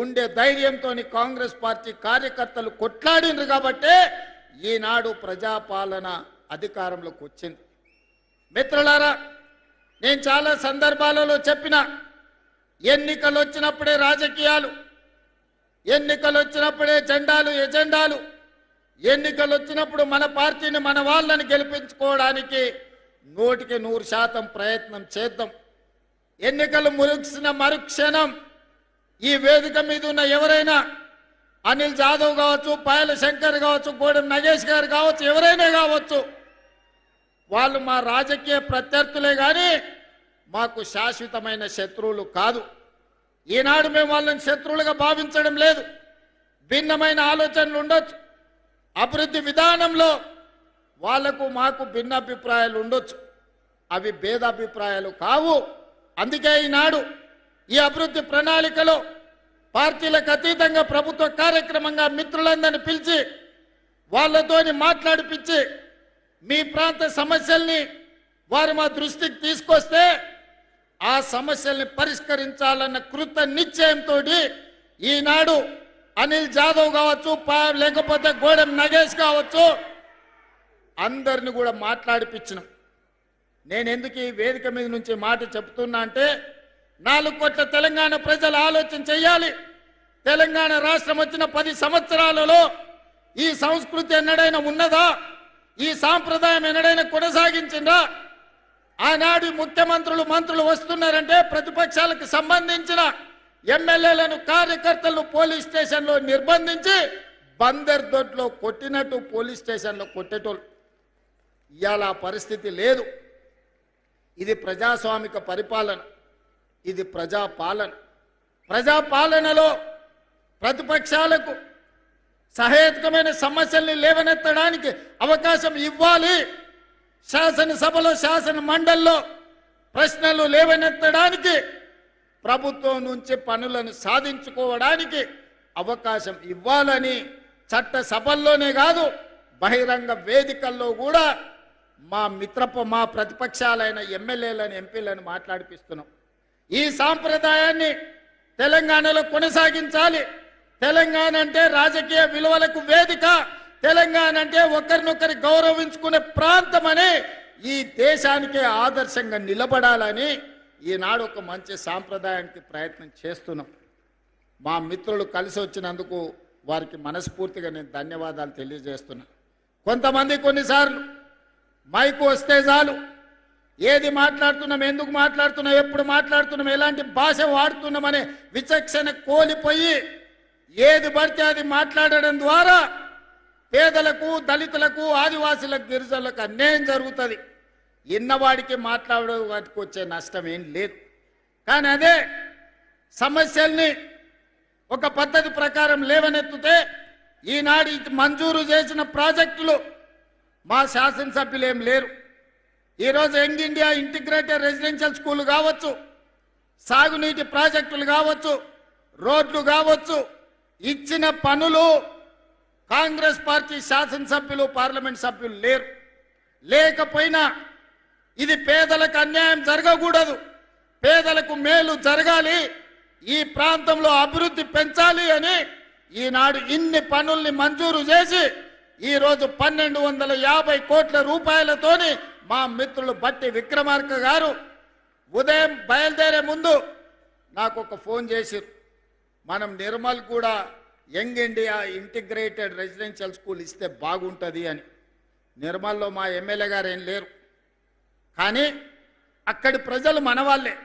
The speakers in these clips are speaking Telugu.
గుండె ధైర్యంతో కాంగ్రెస్ పార్టీ కార్యకర్తలు కొట్లాడినరు కాబట్టే ఈనాడు ప్రజాపాలన అధికారంలోకి వచ్చింది. మిత్రులారా, నేను చాలా సందర్భాలలో చెప్పిన ఎన్నికలు వచ్చినప్పుడే రాజకీయాలు, ఎన్నికలు వచ్చినప్పుడే జెండాలు ఎజెండాలు, ఎన్నికలు వచ్చినప్పుడు మన పార్టీని మన వాళ్ళని గెలిపించుకోవడానికి 100% ప్రయత్నం చేద్దాం. ఎన్నికలు ముగిసిన మరుక్షణం ఈ వేదిక మీద ఉన్న ఎవరైనా అనిల్ జాదవ్ కావచ్చు, పాయల శంకర్ కావచ్చు, గోడెం నగేష్ గారు కావచ్చు, ఎవరైనా కావచ్చు, వాళ్ళు మా రాజకీయ ప్రత్యర్థులే కానీ మాకు శాశ్వతమైన శత్రువులు కాదు. ఈనాడు మేము వాళ్ళని శత్రువులుగా భావించడం లేదు. భిన్నమైన ఆలోచనలు ఉండొచ్చు, అభివృద్ధి విధానంలో వాళ్లకు మాకు భిన్నాభిప్రాయాలు ఉండొచ్చు, అవి భేదాభిప్రాయాలు కావు. అందుకే ఈనాడు ఈ అభివృద్ధి ప్రణాళికలో పార్టీలకు అతీతంగా ప్రభుత్వ కార్యక్రమంగా మిత్రులందరినీ పిలిచి వాళ్ళతోని మాట్లాడిపించి మీ ప్రాంత సమస్యల్ని వారు మా దృష్టికి తీసుకొస్తే ఆ సమస్యల్ని పరిష్కరించాలన్న కృత నిశ్చయంతో ఈనాడు అనిల్ జాదవ్ కావచ్చు, లేకపోతే గోడెం నగేష్ కావచ్చు, అందరిని కూడా మాట్లాడిపించినాం. నేను ఎందుకు ఈ వేదిక మీద నుంచి మాట చెప్తున్నా అంటే 4 కోట్ల తెలంగాణ ప్రజలు ఆలోచన చెయ్యాలి. తెలంగాణ రాష్ట్రం వచ్చిన 10 సంవత్సరాలలో ఈ సంస్కృతి ఎన్నడైనా ఉన్నదా? ఈ సాంప్రదాయం ఎన్నడైనా కొనసాగించిందా? ఆనాడు ముఖ్యమంత్రులు మంత్రులు వస్తున్నారంటే ప్రతిపక్షాలకు సంబంధించిన ఎమ్మెల్యేలను కార్యకర్తలను పోలీస్ స్టేషన్లో నిర్బంధించి బందర్ దొడ్లో కొట్టినట్టు పోలీస్ స్టేషన్లో కొట్టేటోళ్ళు. ఇవాళ పరిస్థితి లేదు. ఇది ప్రజాస్వామిక పరిపాలన, ఇది ప్రజాపాలన. ప్రజాపాలనలో ప్రతిపక్షాలకు సహేతుకమైన సమస్యల్ని లేవనెత్తడానికి అవకాశం ఇవ్వాలి. శాసనసభలో శాసన మండలిలో ప్రశ్నలు లేవనెత్తడానికి, ప్రభుత్వం నుంచి పనులను సాధించుకోవడానికి అవకాశం ఇవ్వాలని చట్ట సభల్లోనే కాదు బహిరంగ వేదికల్లో కూడా మా ప్రతిపక్షాలైన ఎమ్మెల్యేలను ఎంపీలను మాట్లాడిపిస్తున్నాం. ఈ సాంప్రదాయాన్ని తెలంగాణలో కొనసాగించాలి. తెలంగాణ అంటే రాజకీయ విలువలకు వేదిక, తెలంగాణ అంటే ఒకరినొకరి గౌరవించుకునే ప్రాంతం అని ఈ దేశానికే ఆదర్శంగా నిలబడాలని ఈనాడు ఒక మంచి సాంప్రదాయానికి ప్రయత్నం చేస్తున్నాం. మా మిత్రులు కలిసి వచ్చినందుకు వారికి మనస్ఫూర్తిగా నేను ధన్యవాదాలు తెలియజేస్తున్నా. కొంతమంది కొన్నిసార్లు మైకు వస్తే చాలు ఏది మాట్లాడుతున్నాం, ఎందుకు మాట్లాడుతున్నాం, ఎప్పుడు మాట్లాడుతున్నాం, ఎలాంటి భాష వాడుతున్నామనే విచక్షణ కోల్పోయి ఏది పడితే అది మాట్లాడడం ద్వారా పేదలకు, దళితులకు, ఆదివాసులకు, గిరిజనులకు అన్యాయం జరుగుతుంది. ఇన్నవాడికి మాట్లాడడానికి వచ్చే నష్టం ఏం లేదు. కానీ అదే సమస్యల్ని ఒక పద్ధతి ప్రకారం లేవనెత్తితే ఈనాడు మంజూరు చేసిన ప్రాజెక్టులు మా శాసనసభ్యులు ఏం లేరు. ఈరోజు young India integrated residential school కావచ్చు, సాగునీటి ప్రాజెక్టులు కావచ్చు, రోడ్లు కావచ్చు, ఇచ్చిన పనులు కాంగ్రెస్ పార్టీ శాసనసభ్యులు, పార్లమెంట్ సభ్యులు లేరు. లేకపోయినా ఇది పేదలకు అన్యాయం జరగకూడదు, పేదలకు మేలు జరగాలి, ఈ ప్రాంతంలో అభివృద్ధి పెంచాలి అని ఈనాడు ఇన్ని పనుల్ని మంజూరు చేసి ఈరోజు 1250 కోట్ల రూపాయలతోని మా మిత్రులు బట్టి విక్రమార్క గారు ఉదయం బయలుదేరే ముందు నాకు ఒక ఫోన్ చేసిరు. మనం నిర్మల్ కూడా young India integrated residential school ఇస్తే బాగుంటుంది అని. నిర్మల్లో మా ఎమ్మెల్యే గారు ఏం లేరు, కానీ అక్కడి ప్రజలు మనవాళ్ళే,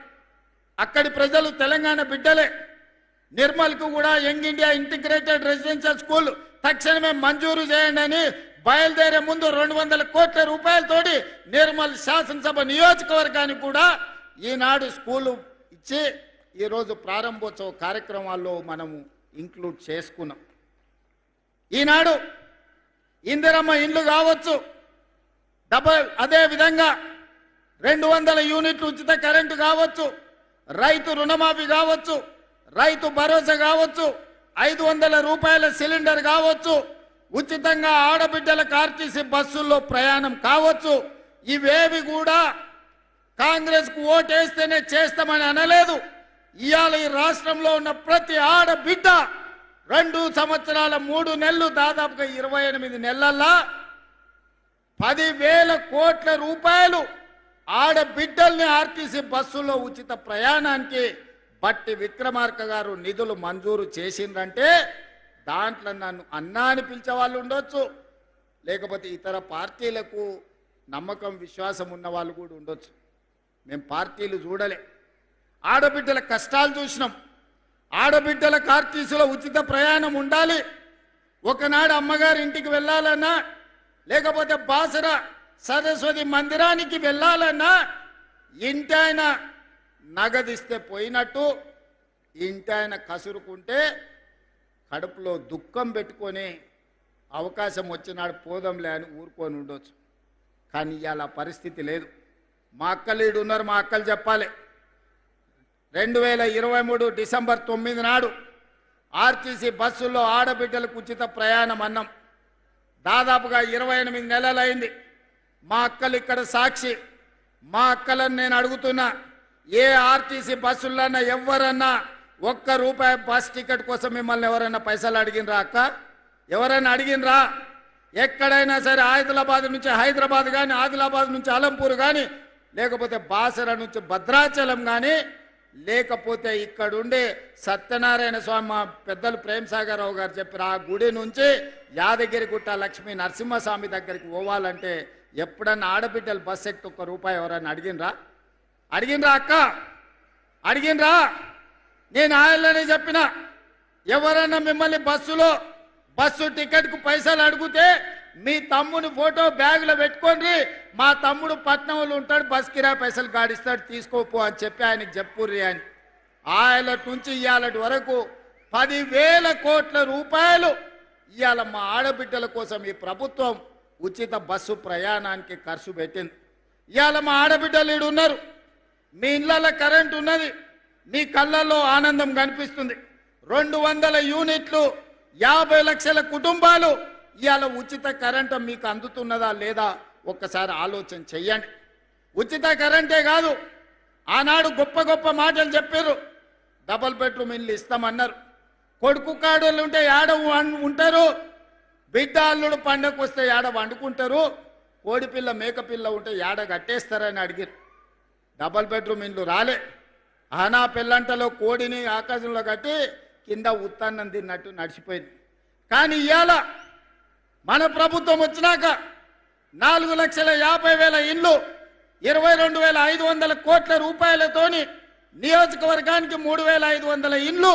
అక్కడి ప్రజలు తెలంగాణ బిడ్డలే. నిర్మల్కు కూడా young India integrated residential school తక్షణమే మంజూరు చేయండి అని బయలుదేరే ముందు 200 కోట్ల రూపాయలతోటి నిర్మల్ శాసనసభ నియోజకవర్గానికి కూడా ఈనాడు స్కూలు ఇచ్చి ఈరోజు ప్రారంభోత్సవ కార్యక్రమాల్లో మనము ఇంక్లూడ్ చేసుకున్నాం. ఈనాడు ఇందిరమ్మ ఇండ్లు కావచ్చు, అదే విధంగా 200 యూనిట్లు ఉచిత కరెంటు కావచ్చు, రైతు రుణమాఫీ కావచ్చు, రైతు భరోసా కావచ్చు, 500 రూపాయల సిలిండర్ కావచ్చు, ఉచితంగా ఆడబిడ్డలకు ఆర్టీసీ బస్సుల్లో ప్రయాణం కావచ్చు. ఇవేవి కూడా కాంగ్రెస్కు ఓటేస్తేనే చేస్తామని అనలేదు, ఇవాళ ఈ రాష్ట్రంలో ఉన్న ప్రతి ఆడబిడ్డ 2 సంవత్సరాల 3 నెలలు దాదాపుగా 28 నెలల్లో 10,000 కోట్ల రూపాయలు ఆడబిడ్డల్ని ఆర్టీసీ బస్సులో ఉచిత ప్రయాణానికి బట్టి విక్రమార్క గారు నిధులు మంజూరు చేసిందంటే దాంట్లో నన్ను అన్నా అని పిలిచే వాళ్ళు ఉండొచ్చు, లేకపోతే ఇతర పార్టీలకు నమ్మకం విశ్వాసం ఉన్న వాళ్ళు కూడా ఉండొచ్చు. మేము పార్టీలు చూడలే, ఆడబిడ్డల కష్టాలు చూసినాం. ఆడబిడ్డలకు ఆర్టీసీలో ఉచిత ప్రయాణం ఉండాలి. ఒకనాడు అమ్మగారి ఇంటికి వెళ్ళాలన్నా, లేకపోతే బాసర సరస్వతి మందిరానికి వెళ్ళాలన్నా ఇంటాయన నగదిస్తే పోయినట్టు ఇంటాయన కసురుకుంటే కడుపులో దుఃఖం పెట్టుకొని అవకాశం వచ్చినాడు పోదంలే అని ఊరుకొని ఉండొచ్చు. కానీ ఇవాళ పరిస్థితి లేదు. మా అక్కలు ఈడు ఉన్నారు, మా అక్కలు చెప్పాలి. 2023 డిసెంబర్ 9 నాడు ఆర్టీసీ బస్సుల్లో ఆడబిడ్డలకు ఉచిత ప్రయాణం అన్నాం. దాదాపుగా 28 నెలలైంది. మా అక్కలు ఇక్కడ సాక్షి. మా అక్కలను నేను అడుగుతున్నా, ఏ ఆర్టీసీ బస్సులన్నా ఎవరన్నా ₹1 బస్ టికెట్ కోసం మిమ్మల్ని ఎవరైనా పైసలు అడిగినరా అక్క? ఎవరైనా అడిగినరా? ఎక్కడైనా సరే ఆదిలాబాద్ నుంచి హైదరాబాద్ కానీ, ఆదిలాబాద్ నుంచి అలంపూర్ కానీ, లేకపోతే బాసర నుంచి భద్రాచలం కానీ, లేకపోతే ఇక్కడుండే సత్యనారాయణ స్వామి మా పెద్దలు ప్రేమ్ సాగర్ రావు గారు చెప్పారు, ఆ గుడి నుంచి యాదగిరిగుట్ట లక్ష్మీ నరసింహస్వామి దగ్గరికి పోవాలంటే ఎప్పుడన్నా ఆడబిడ్డలు బస్ ఎక్కి ₹1 ఎవరన్నా అడిగినరా? అడిగినరా అక్క? అడిగినరా? నేను ఆయననే చెప్పిన, ఎవరన్నా మిమ్మల్ని బస్సు టికెట్కు పైసలు అడిగితే మీ తమ్ముని ఫోటో బ్యాగులో పెట్టుకోండి, మా తమ్ముడు పట్నంలో ఉంటాడు, బస్ కిరాయి పైసలు గాడిస్తాడు, తీసుకోపో అని చెప్పి ఆయనకి చెప్పుర్రి అని. ఆయన నుంచి ఇవాళటి వరకు 10,000 కోట్ల రూపాయలు ఇవాళ మా ఆడబిడ్డల కోసం ఈ ప్రభుత్వం ఉచిత బస్సు ప్రయాణానికి ఖర్చు పెట్టింది. ఇవాళ మా ఆడబిడ్డలు ఈడు ఉన్నారు, మీ ఇళ్లలో కరెంట్ ఉన్నది, మీ కళ్ళల్లో ఆనందం కనిపిస్తుంది. 200 యూనిట్లు 50 లక్షల కుటుంబాలు ఇవాళ ఉచిత కరెంటు మీకు అందుతున్నదా లేదా ఒక్కసారి ఆలోచన చెయ్యండి. ఉచిత కరెంటే కాదు, ఆనాడు గొప్ప మాటలు చెప్పారు. డబల్ బెడ్రూమ్ ఇల్లు ఇస్తామన్నారు. కొడుకు కాడోళ్ళు ఉంటే ఏడ ఉంటారు, బిడ్డ అల్లుడు పండగకు వస్తే ఏడ వండుకుంటారు, కోడిపిల్ల మేకపిల్ల ఉంటే ఏడ కట్టేస్తారని అడిగారు. డబల్ బెడ్రూమ్ ఇల్లు రాలే. ఆనా పిల్లంటలో కోడిని ఆకాశంలో కట్టి కింద ఉత్తాన్నం తిన్నట్టు నడిచిపోయింది. కానీ ఇవాళ మన ప్రభుత్వం వచ్చినాక 4,50,000 ఇళ్ళు 22,500 కోట్ల రూపాయలతోని నియోజకవర్గానికి 3,500 ఇళ్ళు